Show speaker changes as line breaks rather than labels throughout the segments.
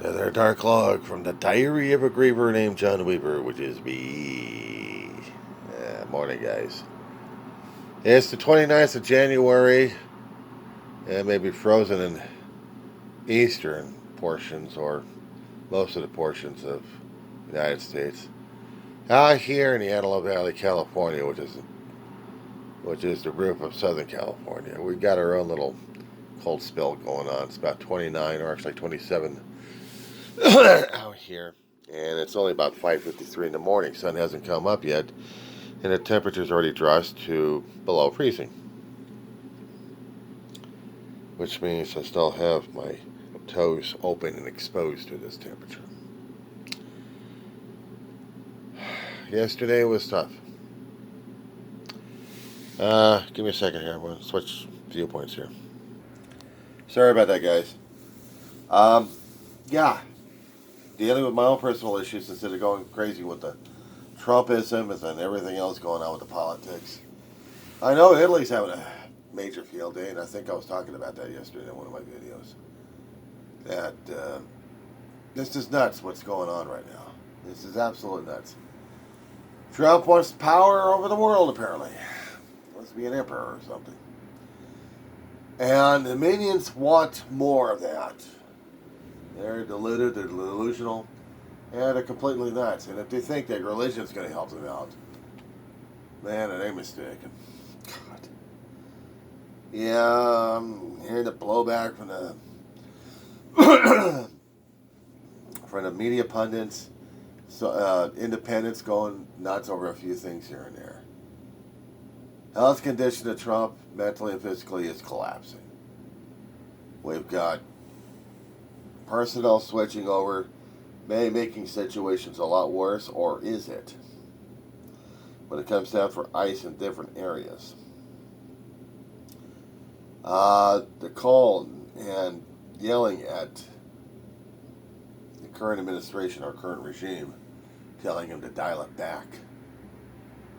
Another dark log from the diary of a griever named John Weaver, which is me. Morning, guys. It's the 29th of January. It may be frozen in eastern portions or most of the portions of the United States. Out here in the Antelope Valley, California, which is the roof of Southern California, we've got our own little cold spell going on. It's about 29 or actually 27 out here, and it's only about 5:53 in the morning. Sun hasn't come up yet, and the temperature's already dropped to below freezing, which means I still have my toes open and exposed to this temperature. Yesterday was tough. Give me a second here. I'm going to switch viewpoints here. Sorry about that, guys. Yeah, dealing with my own personal issues instead of going crazy with the Trumpism and everything else going on with the politics. I know Italy's having a major field day, and I think I was talking about that yesterday in one of my videos. That this is nuts what's going on right now. This is absolute nuts. Trump wants power over the world, apparently. Wants to be an emperor or something. And the minions want more of that. They're deluded, they're delusional, and they're completely nuts. And if they think that religion's going to help them out, man, it ain't mistaken. God. Yeah, I'm hearing the blowback from the from the media pundits, independents going nuts over a few things here and there. Health condition of Trump, mentally and physically, is collapsing. We've got personnel switching over, making situations a lot worse, or is it? When it comes down for ICE in different areas. The call and yelling at the current administration or current regime, telling him to dial it back.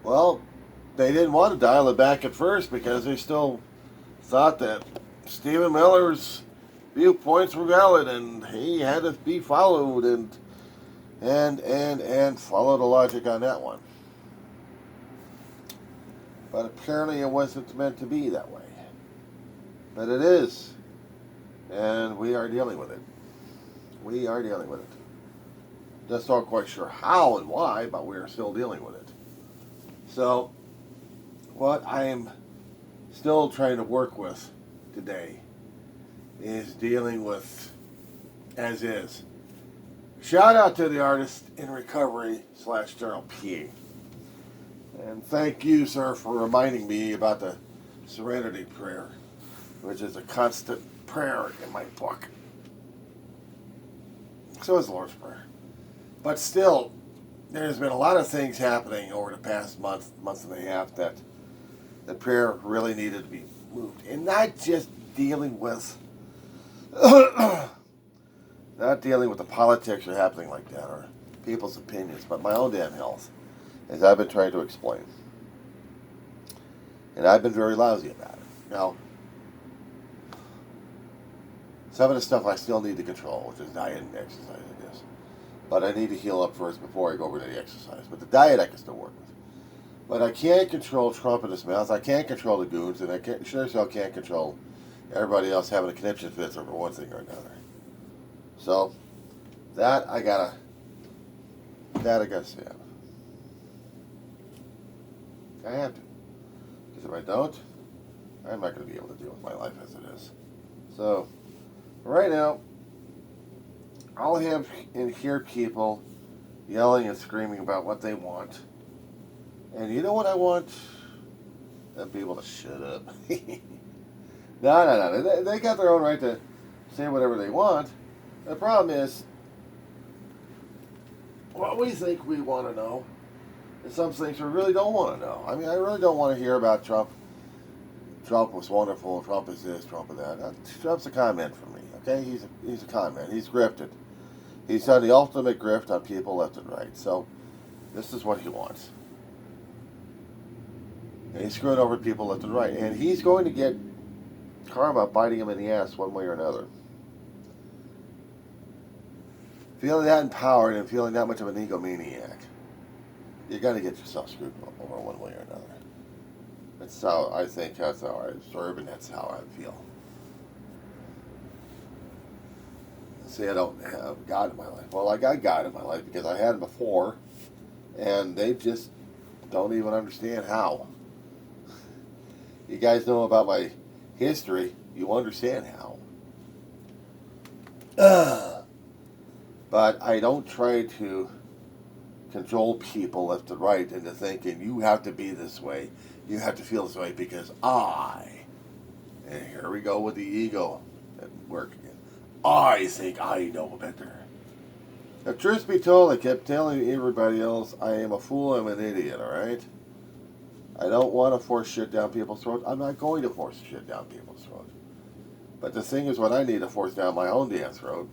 Well, they didn't want to dial it back at first because they still thought that Stephen Miller's viewpoints were valid and he had to be followed and follow the logic on that one. But apparently it wasn't meant to be that way. But it is. And we are dealing with it. We are dealing with it. Just not quite sure how and why, but we are still dealing with it. So, what I am still trying to work with today is dealing with as is. Shout out to the artist in recovery / Journal P. And thank you, sir, for reminding me about the Serenity Prayer, which is a constant prayer in my book. So is the Lord's Prayer. But still, there's been a lot of things happening over the past month and a half that the prayer really needed to be moved. And not just dealing with not dealing with the politics or happening like that or people's opinions, but my own damn health, as I've been trying to explain. And I've been very lousy about it. Now, some of the stuff I still need to control, which is diet and exercise, I guess. But I need to heal up first before I go over to the exercise. But the diet I can still work with. But I can't control Trump in his mouth. I can't control the goons, and I sure as hell can't control everybody else having a conniption fits over one thing or another. So that I gotta stay out of. I have to, because if I don't, I'm not going to be able to deal with my life as it is. So right now, I'll have and hear people yelling and screaming about what they want. And you know what I want? Them people to shut up. No. They got their own right to say whatever they want. The problem is, what we think we want to know, and some things we really don't want to know. I mean, I really don't want to hear about Trump. Trump was wonderful. Trump is this. Trump is that. Trump's a con man for me. Okay, he's a con man. He's grifted. He's done the ultimate grift on people left and right. So this is what he wants. And he's screwing over people left and right. And he's going to get karma biting him in the ass one way or another. feeling that empowered and feeling that much of an egomaniac, you're going to get yourself screwed over one way or another. That's how I think, that's how I observe, and that's how I feel. See, I don't have God in my life. Well, I got God in my life because I had him before, and they just don't even understand how. You guys know about my history, you understand how. But I don't try to control people left and right into thinking you have to be this way, you have to feel this way because and here we go with the ego at work again. I think I know better. Now, truth be told, I kept telling everybody else I am a fool, I'm an idiot, alright? I don't want to force shit down people's throats. I'm not going to force shit down people's throats. But the thing is, what I need to force down my own damn throat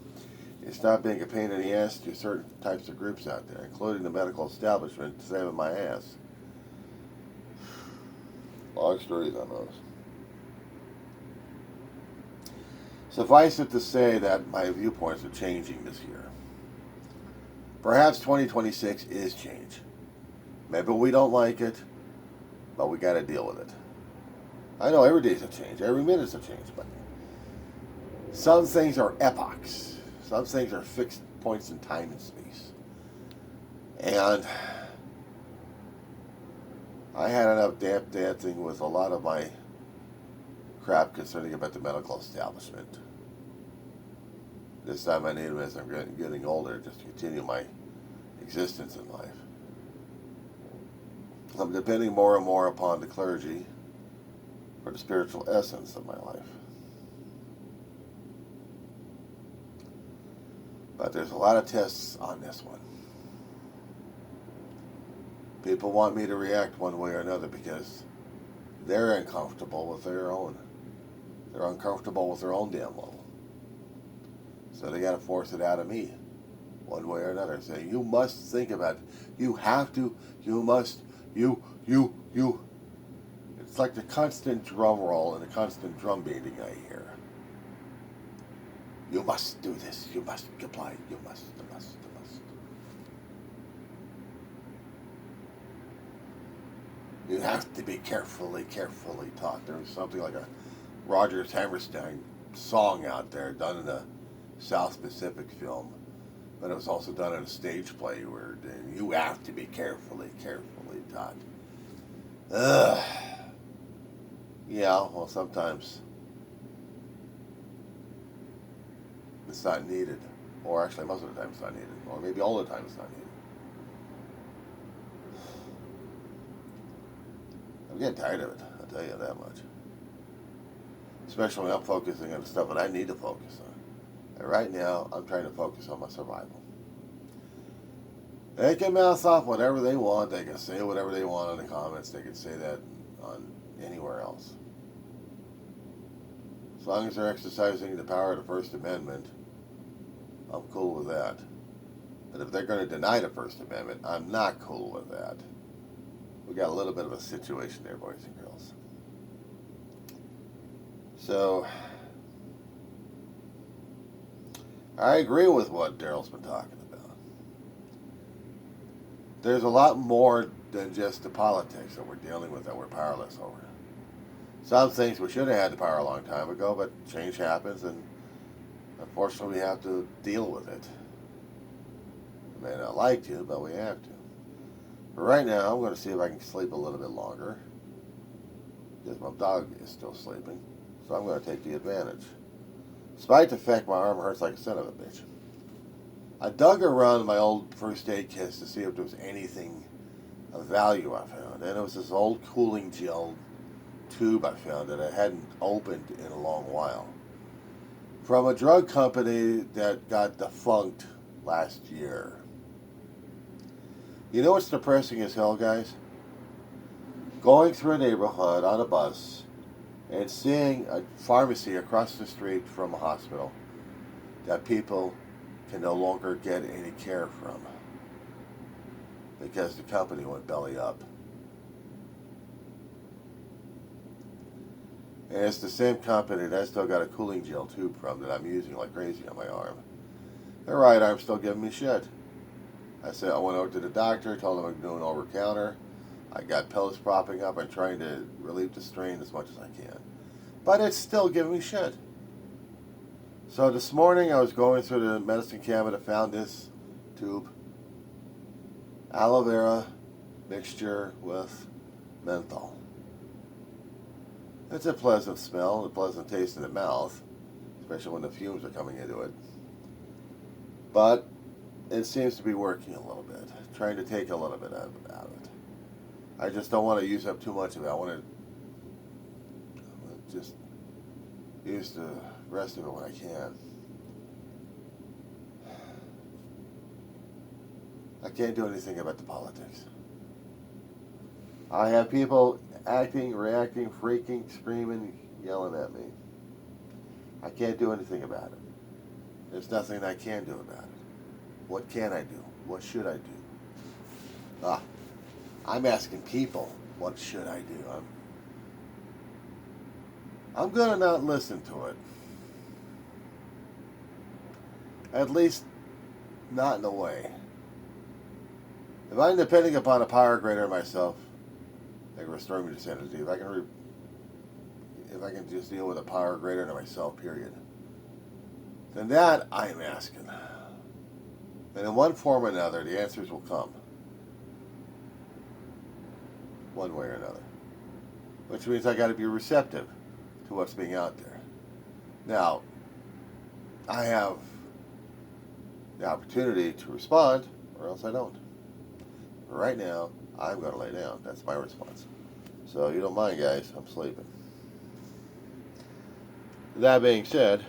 is stop being a pain in the ass to certain types of groups out there, including the medical establishment, saving my ass. Long stories on those. Suffice it to say that my viewpoints are changing this year. Perhaps 2026 is change. Maybe we don't like it, but we got to deal with it. I know every day's a change, every minute's a change, but some things are epochs. Some things are fixed points in time and space. And I had enough dancing with a lot of my crap concerning about the medical establishment. This time I need them as I'm getting older just to continue my existence in life. I'm depending more and more upon the clergy for the spiritual essence of my life. But there's a lot of tests on this one. People want me to react one way or another because they're uncomfortable with their own. They're uncomfortable with their own damn level. So they got to force it out of me one way or another. Say, you must think about it. You have to. You must. You. It's like the constant drum roll and the constant drum beating I hear. You must do this. You must comply. You must. You have to be carefully taught. There was something like a Rogers Hammerstein song out there done in a South Pacific film, but it was also done in a stage play where you have to be carefully taught. Ugh. Yeah, well, sometimes it's not needed, or actually most of the time it's not needed, or maybe all the time it's not needed. I'm getting tired of it, I'll tell you that much. Especially when I'm focusing on the stuff that I need to focus on. And right now, I'm trying to focus on my survival. They can mouth off whatever they want. They can say whatever they want in the comments. They can say that on anywhere else. As long as they're exercising the power of the First Amendment, I'm cool with that. But if they're going to deny the First Amendment, I'm not cool with that. We got a little bit of a situation there, boys and girls. So, I agree with what Daryl's been talking about. There's a lot more than just the politics that we're dealing with that we're powerless over. Some things we should have had the power a long time ago, but change happens, and unfortunately we have to deal with it. We may not like to, but we have to. But right now, I'm going to see if I can sleep a little bit longer, because my dog is still sleeping, so I'm going to take the advantage. Despite the fact my arm hurts like a son of a bitch. I dug around my old first aid kits to see if there was anything of value I found, and it was this old cooling gel tube I found that I hadn't opened in a long while. From a drug company that got defunct last year. You know what's depressing as hell, guys? Going through a neighborhood on a bus and seeing a pharmacy across the street from a hospital that people can no longer get any care from because the company went belly up. And it's the same company that I still got a cooling gel tube from that I'm using like crazy on my arm. Their right arm's still giving me shit. I said I went over to the doctor, told him I'm doing over counter. I got pills propping up. I'm trying to relieve the strain as much as I can. But it's still giving me shit. So this morning I was going through the medicine cabinet, found this tube. Aloe vera mixture with menthol. It's a pleasant smell, a pleasant taste in the mouth, especially when the fumes are coming into it. But it seems to be working a little bit, trying to take a little bit out of it. I just don't want to use up too much of it. I want to just use the rest of it when I can. I can't do anything about the politics. I have people acting, reacting, freaking, screaming, yelling at me. I can't do anything about it. There's nothing I can do about it. What can I do? What should I do? I'm asking people, what should I do? I'm going to not listen to it. At least, not in a way. If I'm depending upon a power greater myself, they can restore me to sanity. If I can just deal with a power greater than myself, period, then that I am asking. And in one form or another, the answers will come. One way or another. Which means I got to be receptive to what's being out there. Now, I have the opportunity to respond, or else I don't. But right now, I'm going to lay down. That's my response. So you don't mind, guys, I'm sleeping. That being said,